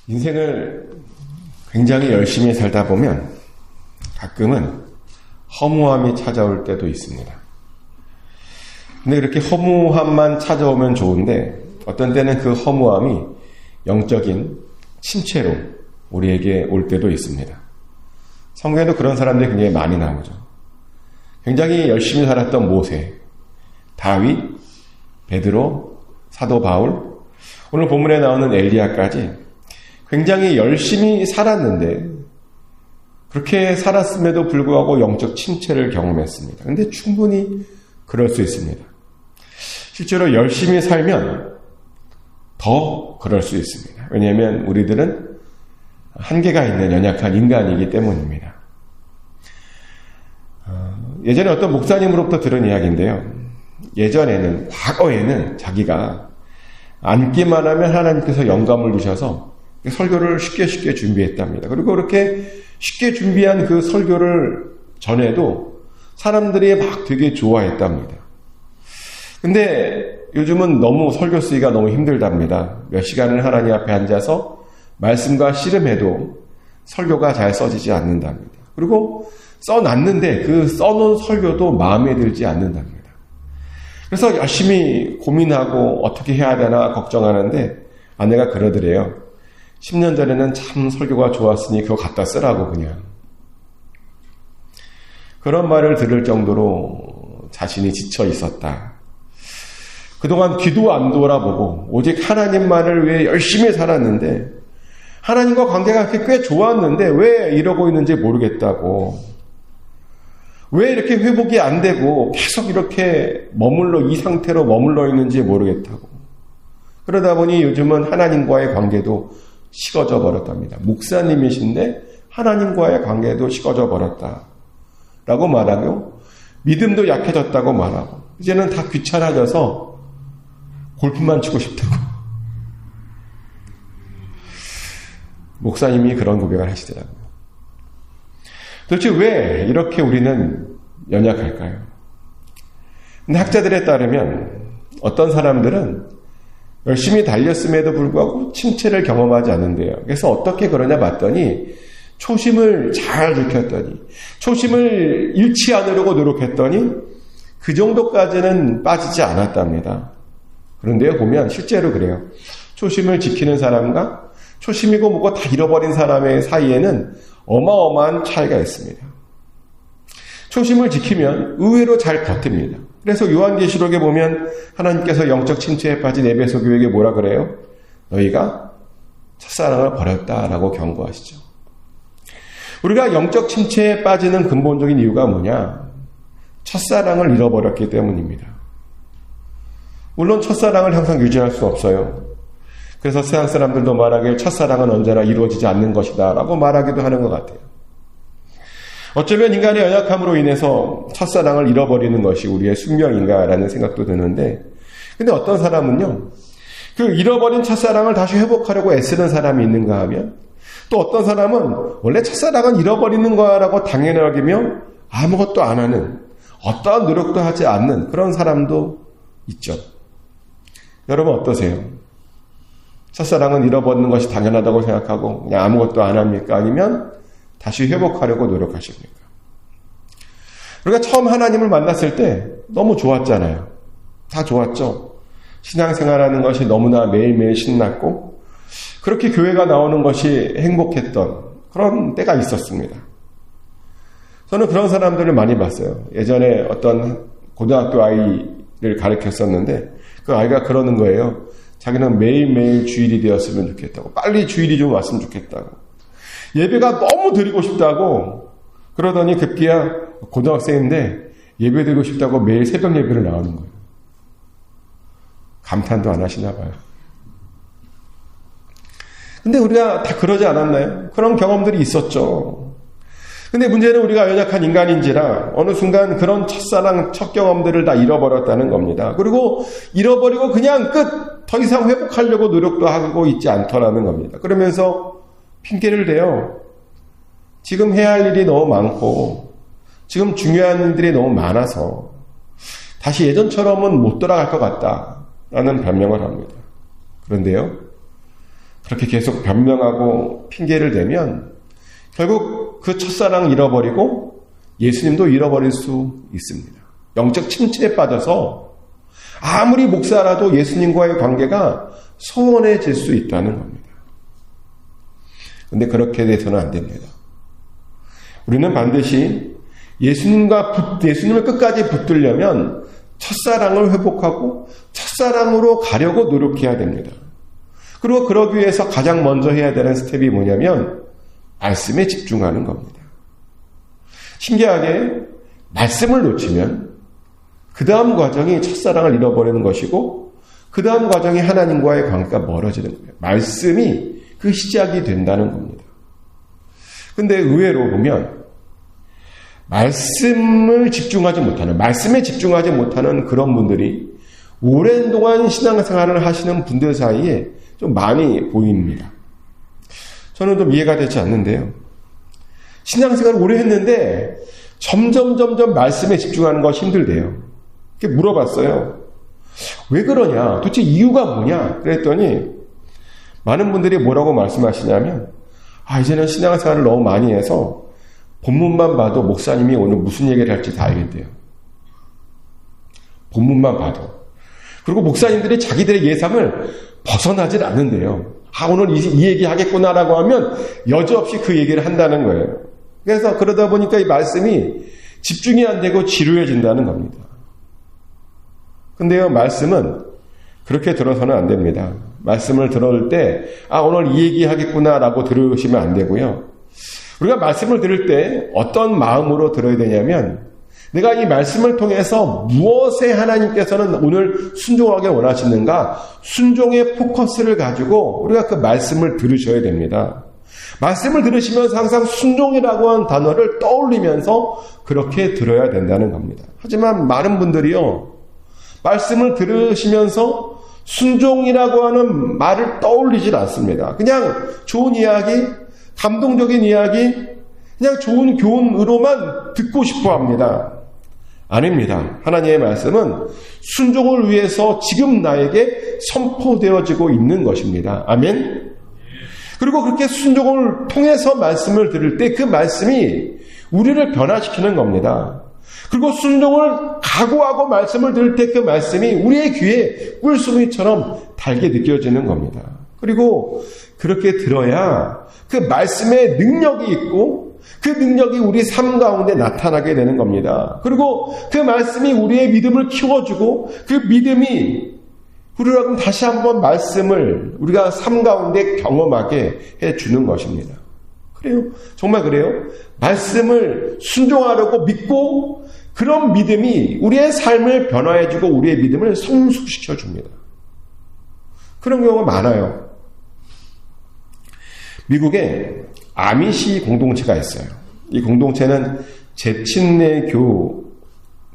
인생을 굉장히 열심히 살다 보면 가끔은 허무함이 찾아올 때도 있습니다. 근데 그렇게 허무함만 찾아오면 좋은데 어떤 때는 그 허무함이 영적인 침체로 우리에게 올 때도 있습니다. 성경에도 그런 사람들이 굉장히 많이 나오죠. 굉장히 열심히 살았던 모세, 다윗, 베드로, 사도 바울, 오늘 본문에 나오는 엘리야까지 굉장히 열심히 살았는데 그렇게 살았음에도 불구하고 영적 침체를 경험했습니다. 그런데 충분히 그럴 수 있습니다. 실제로 열심히 살면 더 그럴 수 있습니다. 왜냐하면 우리들은 한계가 있는 연약한 인간이기 때문입니다. 예전에 어떤 목사님으로부터 들은 이야기인데요. 예전에는, 과거에는 자기가 앉기만 하면 하나님께서 영감을 주셔서 설교를 쉽게 준비했답니다. 그리고 그렇게 쉽게 준비한 그 설교를 전에도 사람들이 막 되게 좋아했답니다. 근데 요즘은 너무 설교 쓰기가 너무 힘들답니다. 몇 시간을 하나님 앞에 앉아서 말씀과 씨름해도 설교가 잘 써지지 않는답니다. 그리고 써놨는데 그 써놓은 설교도 마음에 들지 않는답니다. 그래서 열심히 고민하고 어떻게 해야 되나 걱정하는데 아내가 그러더래요. 10년 전에는 참 설교가 좋았으니 그거 갖다 쓰라고 그냥. 그런 말을 들을 정도로 자신이 지쳐 있었다. 그동안 뒤도 안 돌아보고 오직 하나님만을 위해 열심히 살았는데 하나님과 관계가 꽤 좋았는데 왜 이러고 있는지 모르겠다고. 왜 이렇게 회복이 안 되고 계속 이렇게 이 상태로 머물러 있는지 모르겠다고. 그러다 보니 요즘은 하나님과의 관계도 식어져 버렸답니다. 목사님이신데 하나님과의 관계도 식어져 버렸다. 라고 말하고 믿음도 약해졌다고 말하고 이제는 다 귀찮아져서 골프만 치고 싶다고. 목사님이 그런 고백을 하시더라고요. 도대체 왜 이렇게 우리는 연약할까요? 근데 학자들에 따르면 어떤 사람들은 열심히 달렸음에도 불구하고 침체를 경험하지 않는데요. 그래서 어떻게 그러냐 봤더니 초심을 잘 지켰더니 초심을 잃지 않으려고 노력했더니 그 정도까지는 빠지지 않았답니다. 그런데요 보면 실제로 그래요. 초심을 지키는 사람과 초심이고 뭐고 다 잃어버린 사람의 사이에는 어마어마한 차이가 있습니다. 초심을 지키면 의외로 잘 버팁니다. 그래서 요한계시록에 보면 하나님께서 영적 침체에 빠진 에베소 교회에게 뭐라 그래요? 너희가 첫사랑을 버렸다라고 경고하시죠. 우리가 영적 침체에 빠지는 근본적인 이유가 뭐냐? 첫사랑을 잃어버렸기 때문입니다. 물론 첫사랑을 항상 유지할 수 없어요. 그래서 세상 사람들도 말하길 첫사랑은 언제나 이루어지지 않는 것이다 라고 말하기도 하는 것 같아요. 어쩌면 인간의 연약함으로 인해서 첫사랑을 잃어버리는 것이 우리의 숙명인가라는 생각도 드는데 근데 어떤 사람은요. 그 잃어버린 첫사랑을 다시 회복하려고 애쓰는 사람이 있는가 하면 또 어떤 사람은 원래 첫사랑은 잃어버리는 거라고 당연하게 여기며 아무것도 안 하는 어떠한 노력도 하지 않는 그런 사람도 있죠. 여러분 어떠세요? 첫사랑은 잃어버리는 것이 당연하다고 생각하고 그냥 아무것도 안 합니까? 아니면 다시 회복하려고 노력하십니까? 우리가 처음 하나님을 만났을 때 너무 좋았잖아요. 다 좋았죠. 신앙생활하는 것이 너무나 매일매일 신났고 그렇게 교회가 나오는 것이 행복했던 그런 때가 있었습니다. 저는 그런 사람들을 많이 봤어요. 예전에 어떤 고등학교 아이를 가르쳤었는데 그 아이가 그러는 거예요. 자기는 매일매일 주일이 되었으면 좋겠다고. 빨리 주일이 좀 왔으면 좋겠다고. 예배가 너무 드리고 싶다고. 그러더니 급기야 고등학생인데 예배 드리고 싶다고 매일 새벽 예배를 나오는 거예요. 감탄도 안 하시나 봐요. 근데 우리가 다 그러지 않았나요? 그런 경험들이 있었죠. 근데 문제는 우리가 연약한 인간인지라 어느 순간 그런 첫사랑, 첫 경험들을 다 잃어버렸다는 겁니다. 그리고 잃어버리고 그냥 끝! 더 이상 회복하려고 노력도 하고 있지 않더라는 겁니다. 그러면서 핑계를 대요. 지금 해야 할 일이 너무 많고 지금 중요한 일들이 너무 많아서 다시 예전처럼은 못 돌아갈 것 같다라는 변명을 합니다. 그런데요. 그렇게 계속 변명하고 핑계를 대면 결국 그 첫사랑을 잃어버리고 예수님도 잃어버릴 수 있습니다. 영적 침체에 빠져서 아무리 목사라도 예수님과의 관계가 소원해질 수 있다는 겁니다. 그런데 그렇게 돼서는 안 됩니다. 우리는 반드시 예수님을 끝까지 붙들려면 첫사랑을 회복하고 첫사랑으로 가려고 노력해야 됩니다. 그리고 그러기 위해서 가장 먼저 해야 되는 스텝이 뭐냐면 말씀에 집중하는 겁니다. 신기하게 말씀을 놓치면 그 다음 과정이 첫사랑을 잃어버리는 것이고 그 다음 과정이 하나님과의 관계가 멀어지는 거예요. 말씀이 그 시작이 된다는 겁니다. 근데 의외로 보면 말씀에 집중하지 못하는 그런 분들이 오랜 동안 신앙생활을 하시는 분들 사이에 좀 많이 보입니다. 저는 좀 이해가 되지 않는데요. 신앙생활을 오래 했는데 점점 말씀에 집중하는 것이 힘들대요. 이렇게 물어봤어요. 왜 그러냐? 도대체 이유가 뭐냐? 그랬더니 많은 분들이 뭐라고 말씀하시냐면 이제는 신앙생활을 너무 많이 해서 본문만 봐도 목사님이 오늘 무슨 얘기를 할지 다 알겠대요. 본문만 봐도. 그리고 목사님들이 자기들의 예상을 벗어나질 않는데요. 오늘 이 얘기 하겠구나라고 하면 여지없이 그 얘기를 한다는 거예요. 그래서 그러다 보니까 이 말씀이 집중이 안 되고 지루해진다는 겁니다. 근데요, 말씀은 그렇게 들어서는 안 됩니다. 말씀을 들을 때 오늘 이 얘기 하겠구나라고 들으시면 안 되고요. 우리가 말씀을 들을 때 어떤 마음으로 들어야 되냐면 내가 이 말씀을 통해서 무엇에 하나님께서는 오늘 순종하게 원하시는가, 순종의 포커스를 가지고 우리가 그 말씀을 들으셔야 됩니다. 말씀을 들으시면서 항상 순종이라고 하는 단어를 떠올리면서 그렇게 들어야 된다는 겁니다. 하지만 많은 분들이요, 말씀을 들으시면서 순종이라고 하는 말을 떠올리질 않습니다. 그냥 좋은 이야기, 감동적인 이야기, 그냥 좋은 교훈으로만 듣고 싶어 합니다. 아닙니다. 하나님의 말씀은 순종을 위해서 지금 나에게 선포되어지고 있는 것입니다. 아멘? 그리고 그렇게 순종을 통해서 말씀을 들을 때 그 말씀이 우리를 변화시키는 겁니다. 그리고 순종을 각오하고 말씀을 들을 때 그 말씀이 우리의 귀에 꿀송이처럼 달게 느껴지는 겁니다. 그리고 그렇게 들어야 그 말씀에 능력이 있고 그 능력이 우리 삶 가운데 나타나게 되는 겁니다. 그리고 그 말씀이 우리의 믿음을 키워주고 그 믿음이 우리라고 다시 한번 말씀을 우리가 삶 가운데 경험하게 해주는 것입니다. 그래요. 정말 그래요. 말씀을 순종하려고 믿고 그런 믿음이 우리의 삶을 변화해주고 우리의 믿음을 성숙시켜줍니다. 그런 경우가 많아요. 미국에 아미시 공동체가 있어요. 이 공동체는 재친내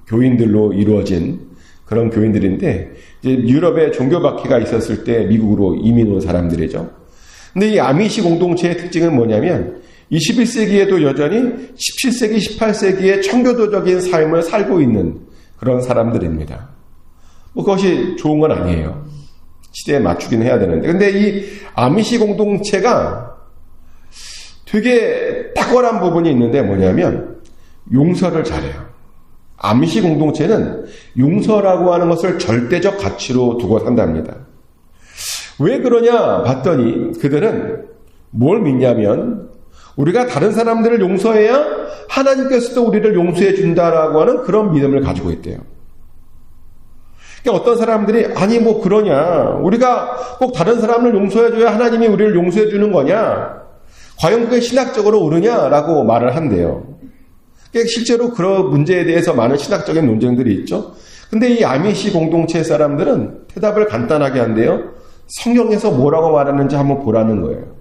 교인들로 이루어진 그런 교인들인데 이제 유럽에 종교박해가 있었을 때 미국으로 이민 온 사람들이죠. 근데 이 아미시 공동체의 특징은 뭐냐면 21세기에도 여전히 17세기, 18세기의 청교도적인 삶을 살고 있는 그런 사람들입니다. 그것이 좋은 건 아니에요. 시대에 맞추긴 해야 되는데. 근데 이 아미시 공동체가 되게 탁월한 부분이 있는데 뭐냐면 용서를 잘해요. 아미시 공동체는 용서라고 하는 것을 절대적 가치로 두고 산답니다. 왜 그러냐 봤더니 그들은 뭘 믿냐면 우리가 다른 사람들을 용서해야 하나님께서도 우리를 용서해 준다라고 하는 그런 믿음을 가지고 있대요. 그러니까 어떤 사람들이 그러냐, 우리가 꼭 다른 사람을 용서해 줘야 하나님이 우리를 용서해 주는 거냐, 과연 그게 신학적으로 옳으냐라고 말을 한대요. 그러니까 실제로 그런 문제에 대해서 많은 신학적인 논쟁들이 있죠. 근데 이 아미시 공동체 사람들은 대답을 간단하게 한대요. 성경에서 뭐라고 말하는지 한번 보라는 거예요.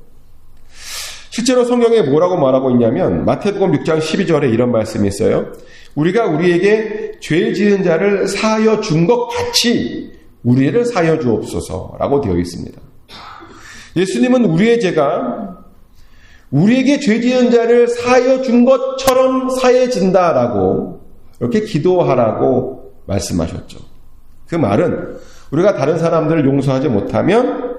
실제로 성경에 뭐라고 말하고 있냐면 마태복음 6장 12절에 이런 말씀이 있어요. 우리가 우리에게 죄 지은 자를 사하여 준 것 같이 우리를 사하여 주옵소서라고 되어 있습니다. 예수님은 우리의 죄가 우리에게 죄 지은 자를 사하여 준 것처럼 사해진다라고 이렇게 기도하라고 말씀하셨죠. 그 말은 우리가 다른 사람들을 용서하지 못하면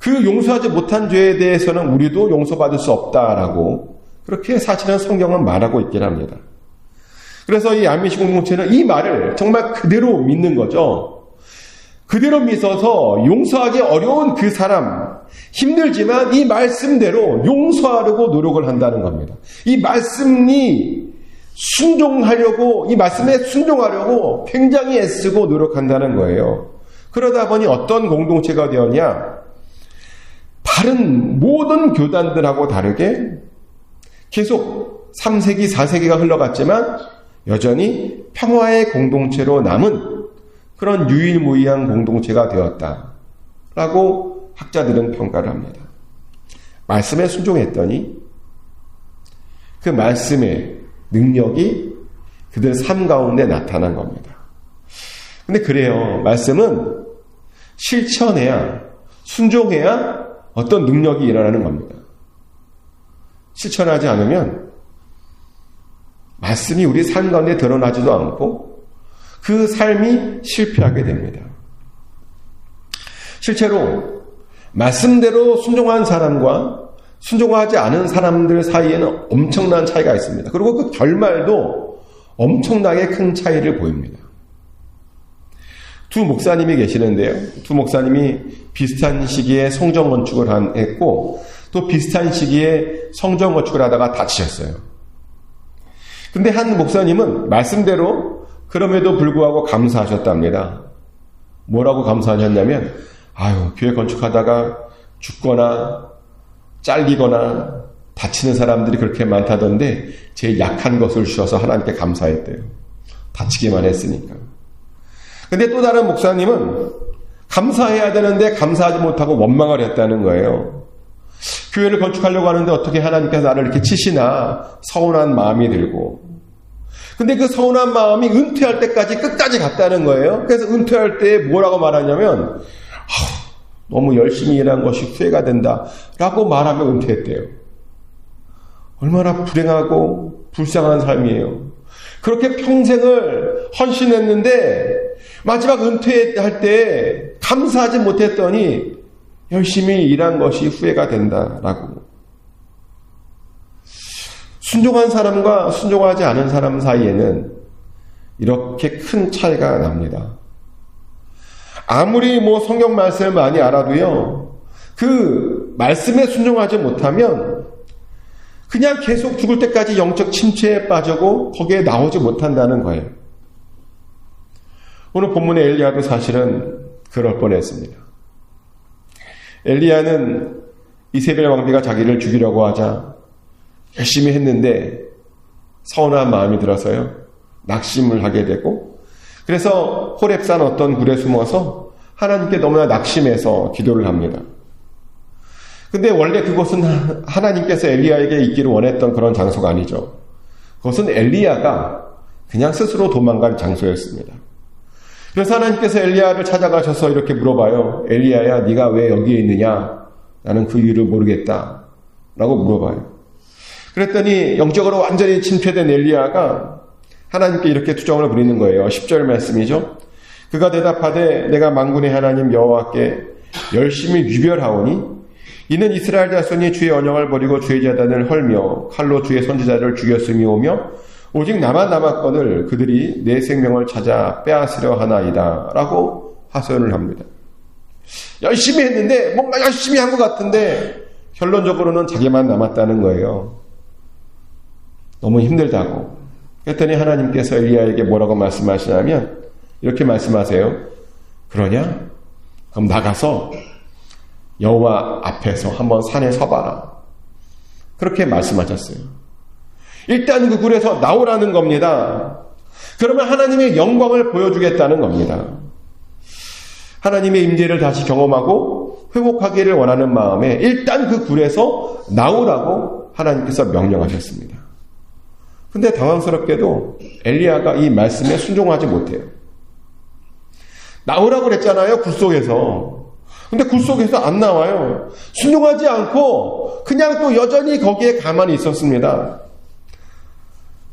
그 용서하지 못한 죄에 대해서는 우리도 용서받을 수 없다라고 그렇게 사실은 성경은 말하고 있긴 합니다. 그래서 이 안민식 공동체는 이 말을 정말 그대로 믿는 거죠. 그대로 믿어서 용서하기 어려운 그 사람, 힘들지만 이 말씀대로 용서하려고 노력을 한다는 겁니다. 이 말씀이 순종하려고, 이 말씀에 순종하려고 굉장히 애쓰고 노력한다는 거예요. 그러다 보니 어떤 공동체가 되었냐? 다른 모든 교단들하고 다르게 계속 3세기, 4세기가 흘러갔지만 여전히 평화의 공동체로 남은 그런 유일무이한 공동체가 되었다라고 학자들은 평가를 합니다. 말씀에 순종했더니 그 말씀의 능력이 그들 삶 가운데 나타난 겁니다. 근데 그래요. 말씀은 실천해야, 순종해야 어떤 능력이 일어나는 겁니다. 실천하지 않으면 말씀이 우리 삶 가운데 드러나지도 않고 그 삶이 실패하게 됩니다. 실제로 말씀대로 순종한 사람과 순종하지 않은 사람들 사이에는 엄청난 차이가 있습니다. 그리고 그 결말도 엄청나게 큰 차이를 보입니다. 두 목사님이 계시는데요. 두 목사님이 비슷한 시기에 성전 건축을 했고 또 비슷한 시기에 성전 건축을 하다가 다치셨어요. 근데 한 목사님은 말씀대로 그럼에도 불구하고 감사하셨답니다. 뭐라고 감사하셨냐면 교회 건축하다가 죽거나 잘리거나 다치는 사람들이 그렇게 많다던데 제일 약한 것을 주셔서 하나님께 감사했대요. 다치기만 했으니까. 근데 또 다른 목사님은 감사해야 되는데 감사하지 못하고 원망을 했다는 거예요. 교회를 건축하려고 하는데 어떻게 하나님께서 나를 이렇게 치시나 서운한 마음이 들고. 근데 그 서운한 마음이 은퇴할 때까지 끝까지 갔다는 거예요. 그래서 은퇴할 때 뭐라고 말하냐면 너무 열심히 일한 것이 후회가 된다 라고 말하며 은퇴했대요. 얼마나 불행하고 불쌍한 삶이에요. 그렇게 평생을 헌신했는데 마지막 은퇴할 때 감사하지 못했더니 열심히 일한 것이 후회가 된다라고. 순종한 사람과 순종하지 않은 사람 사이에는 이렇게 큰 차이가 납니다. 아무리 성경 말씀을 많이 알아도요, 그 말씀에 순종하지 못하면 그냥 계속 죽을 때까지 영적 침체에 빠지고 거기에 나오지 못한다는 거예요. 오늘 본문의 엘리야도 사실은 그럴 뻔했습니다. 엘리야는 이세벨 왕비가 자기를 죽이려고 하자 열심히 했는데 서운한 마음이 들어서요, 낙심을 하게 되고, 그래서 호렙산 어떤 굴에 숨어서 하나님께 너무나 낙심해서 기도를 합니다. 근데 원래 그곳은 하나님께서 엘리야에게 있기를 원했던 그런 장소가 아니죠. 그것은 엘리야가 그냥 스스로 도망간 장소였습니다. 그래서 하나님께서 엘리야를 찾아가셔서 이렇게 물어봐요. 엘리야야, 네가 왜 여기에 있느냐? 나는 그 이유를 모르겠다 라고 물어봐요. 그랬더니 영적으로 완전히 침체된 엘리야가 하나님께 이렇게 투정을 부리는 거예요. 10절 말씀이죠. 그가 대답하되 내가 만군의 하나님 여호와께 열심히 유별하오니 이는 이스라엘 자손이 주의 언약을 버리고 주의 제단을 헐며 칼로 주의 선지자를 죽였음이오며 오직 나만 남았거늘 그들이 내 생명을 찾아 빼앗으려 하나이다 라고 하소연을 합니다. 열심히 했는데 뭔가 열심히 한 것 같은데 결론적으로는 자기만 남았다는 거예요. 너무 힘들다고. 그랬더니 하나님께서 엘리야에게 뭐라고 말씀하시냐면 이렇게 말씀하세요. 그러냐? 그럼 나가서 여호와 앞에서 한번 산에 서봐라. 그렇게 말씀하셨어요. 일단 그 굴에서 나오라는 겁니다. 그러면 하나님의 영광을 보여주겠다는 겁니다. 하나님의 임재를 다시 경험하고 회복하기를 원하는 마음에 일단 그 굴에서 나오라고 하나님께서 명령하셨습니다. 근데 당황스럽게도 엘리야가 이 말씀에 순종하지 못해요. 나오라고 그랬잖아요, 굴 속에서. 근데 굴 속에서 안 나와요. 순종하지 않고 그냥 또 여전히 거기에 가만히 있었습니다.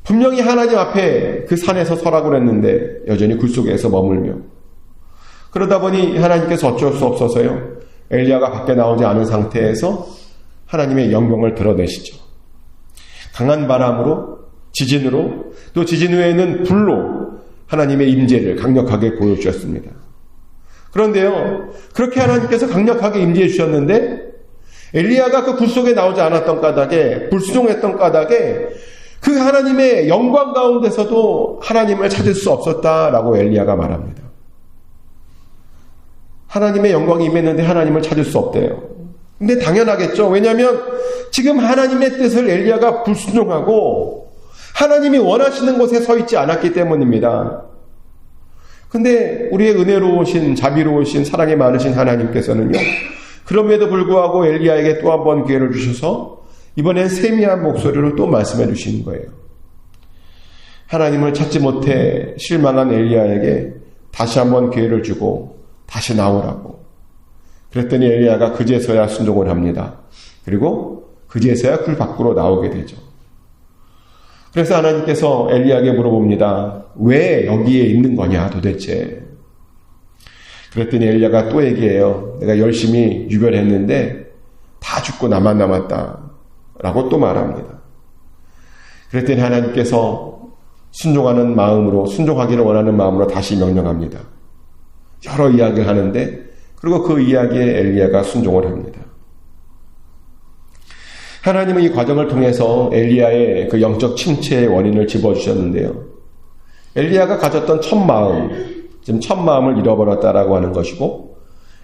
분명히 하나님 앞에 그 산에서 서라고 그랬는데 여전히 굴 속에서 머물며. 그러다 보니 하나님께서 어쩔 수 없어서요, 엘리야가 밖에 나오지 않은 상태에서 하나님의 영광을 드러내시죠. 강한 바람으로, 지진으로, 또 지진 후에는 불로 하나님의 임재를 강력하게 보여주셨습니다. 그런데요, 그렇게 하나님께서 강력하게 임재해 주셨는데 엘리야가 그 불 속에 나오지 않았던 까닭에, 불순종했던 까닭에 그 하나님의 영광 가운데서도 하나님을 찾을 수 없었다라고 엘리야가 말합니다. 하나님의 영광이 임했는데 하나님을 찾을 수 없대요. 근데 당연하겠죠. 왜냐하면 지금 하나님의 뜻을 엘리야가 불순종하고 하나님이 원하시는 곳에 서 있지 않았기 때문입니다. 근데 우리의 은혜로우신, 자비로우신, 사랑이 많으신 하나님께서는요, 그럼에도 불구하고 엘리야에게 또 한 번 기회를 주셔서 이번엔 세미한 목소리로 또 말씀해 주시는 거예요. 하나님을 찾지 못해 실망한 엘리야에게 다시 한 번 기회를 주고 다시 나오라고. 그랬더니 엘리야가 그제서야 순종을 합니다. 그리고 그제서야 굴 밖으로 나오게 되죠. 그래서 하나님께서 엘리야에게 물어봅니다. 왜 여기에 있는 거냐 도대체. 그랬더니 엘리야가 또 얘기해요. 내가 열심히 유별했는데 다 죽고 나만 남았다 라고 또 말합니다. 그랬더니 하나님께서 순종하는 마음으로, 순종하기를 원하는 마음으로 다시 명령합니다. 여러 이야기를 하는데, 그리고 그 이야기에 엘리야가 순종을 합니다. 하나님은 이 과정을 통해서 엘리야의 그 영적 침체의 원인을 짚어주셨는데요. 엘리야가 가졌던 첫 마음, 지금 첫 마음을 잃어버렸다라고 하는 것이고,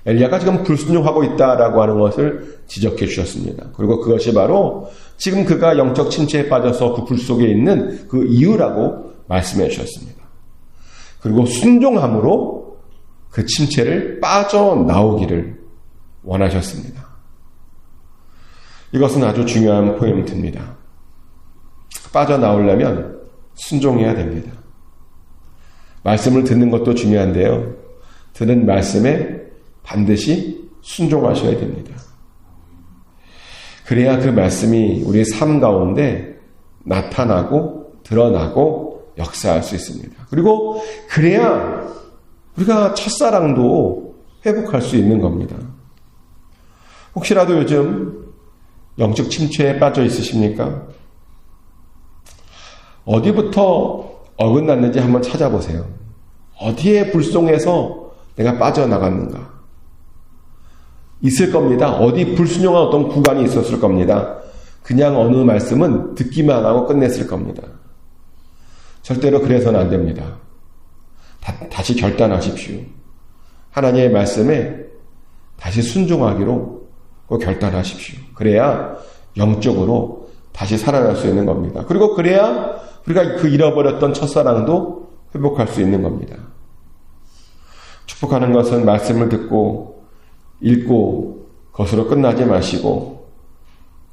엘리야가 지금 불순종하고 있다라고 하는 것을 지적해 주셨습니다. 그리고 그것이 바로 지금 그가 영적 침체에 빠져서 그 불 속에 있는 그 이유라고 말씀해 주셨습니다. 그리고 순종함으로 그 침체를 빠져나오기를 원하셨습니다. 이것은 아주 중요한 포인트입니다. 빠져나오려면 순종해야 됩니다. 말씀을 듣는 것도 중요한데요. 듣는 말씀에 반드시 순종하셔야 됩니다. 그래야 그 말씀이 우리의 삶 가운데 나타나고 드러나고 역사할 수 있습니다. 그리고 그래야 우리가 첫사랑도 회복할 수 있는 겁니다. 혹시라도 요즘 영적 침체에 빠져 있으십니까? 어디부터 어긋났는지 한번 찾아보세요. 어디에 불순종해서 내가 빠져나갔는가? 있을 겁니다. 어디 불순종한 어떤 구간이 있었을 겁니다. 그냥 어느 말씀은 듣기만 하고 끝냈을 겁니다. 절대로 그래서는 안 됩니다. 다시 결단하십시오. 하나님의 말씀에 다시 순종하기로 꼭 결단하십시오. 그래야 영적으로 다시 살아날 수 있는 겁니다. 그리고 그래야 우리가 그 잃어버렸던 첫사랑도 회복할 수 있는 겁니다. 축복하는 것은 말씀을 듣고 읽고 그것으로 끝나지 마시고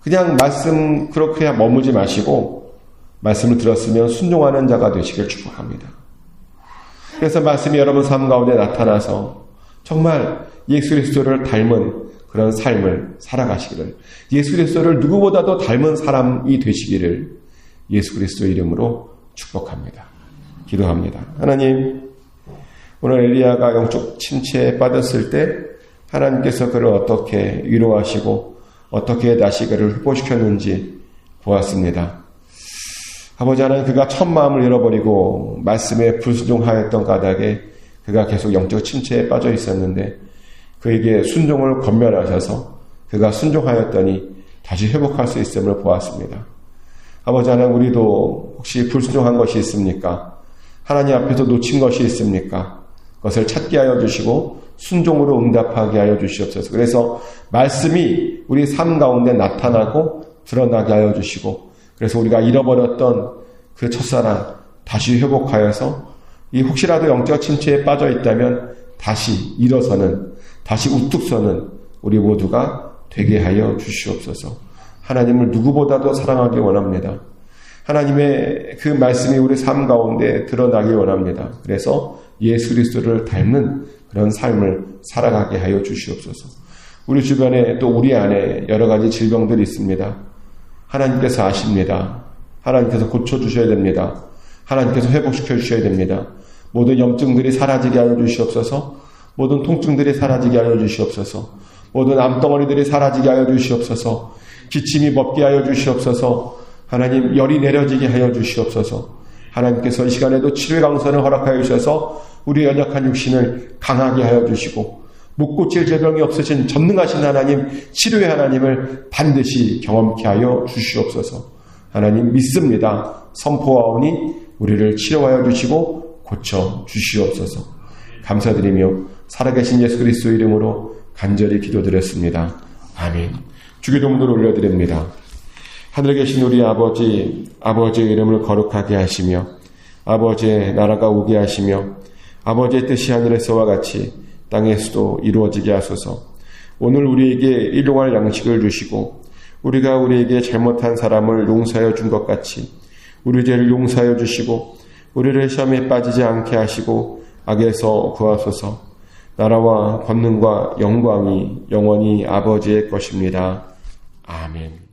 그냥 말씀 그렇게 머무지 마시고 말씀을 들었으면 순종하는 자가 되시길 축복합니다. 그래서 말씀이 여러분 삶 가운데 나타나서 정말 예수 그리스도를 닮은 그런 삶을 살아가시기를, 예수 그리스도를 누구보다도 닮은 사람이 되시기를 예수 그리스도 이름으로 축복합니다. 기도합니다. 하나님, 오늘 엘리야가 영적 침체에 빠졌을 때 하나님께서 그를 어떻게 위로하시고 어떻게 다시 그를 회복시켰는지 보았습니다. 아버지 하나님, 그가 첫 마음을 잃어버리고 말씀에 불순종하였던 까닭에 그가 계속 영적 침체에 빠져 있었는데 그에게 순종을 권면하셔서 그가 순종하였더니 다시 회복할 수 있음을 보았습니다. 아버지 하나님, 우리도 혹시 불순종한 것이 있습니까? 하나님 앞에서 놓친 것이 있습니까? 그것을 찾게 하여 주시고 순종으로 응답하게 하여 주시옵소서. 그래서 말씀이 우리 삶 가운데 나타나고 드러나게 하여 주시고, 그래서 우리가 잃어버렸던 그 첫사랑 다시 회복하여서 이 혹시라도 영적 침체에 빠져 있다면 다시 일어서는, 다시 우뚝 서는 우리 모두가 되게 하여 주시옵소서. 하나님을 누구보다도 사랑하기 원합니다. 하나님의 그 말씀이 우리 삶 가운데 드러나기 원합니다. 그래서 예수 그리스도를 닮는 그런 삶을 살아가게 하여 주시옵소서. 우리 주변에 또 우리 안에 여러 가지 질병들이 있습니다. 하나님께서 아십니다. 하나님께서 고쳐주셔야 됩니다. 하나님께서 회복시켜 주셔야 됩니다. 모든 염증들이 사라지게 하여 주시옵소서. 모든 통증들이 사라지게 하여 주시옵소서. 모든 암덩어리들이 사라지게 하여 주시옵소서. 기침이 멎게 하여 주시옵소서. 하나님, 열이 내려지게 하여 주시옵소서. 하나님께서 이 시간에도 치료의 강선을 허락하여 주셔서 우리 연약한 육신을 강하게 하여 주시고 못 고칠 질병이 없으신 전능하신 하나님, 치료의 하나님을 반드시 경험케 하여 주시옵소서. 하나님 믿습니다. 선포하오니 우리를 치료하여 주시고 고쳐 주시옵소서. 감사드리며 살아계신 예수 그리스도 이름으로 간절히 기도드렸습니다. 아멘. 주기도문을 올려드립니다. 하늘에 계신 우리 아버지, 아버지의 이름을 거룩하게 하시며 아버지의 나라가 오게 하시며 아버지의 뜻이 하늘에서와 같이 땅에서도 이루어지게 하소서. 오늘 우리에게 일용할 양식을 주시고 우리가 우리에게 잘못한 사람을 용서하여 준 것 같이 우리 죄를 용서하여 주시고 우리를 시험에 빠지지 않게 하시고 악에서 구하소서. 나라와 권능과 영광이 영원히 아버지의 것입니다. 아멘.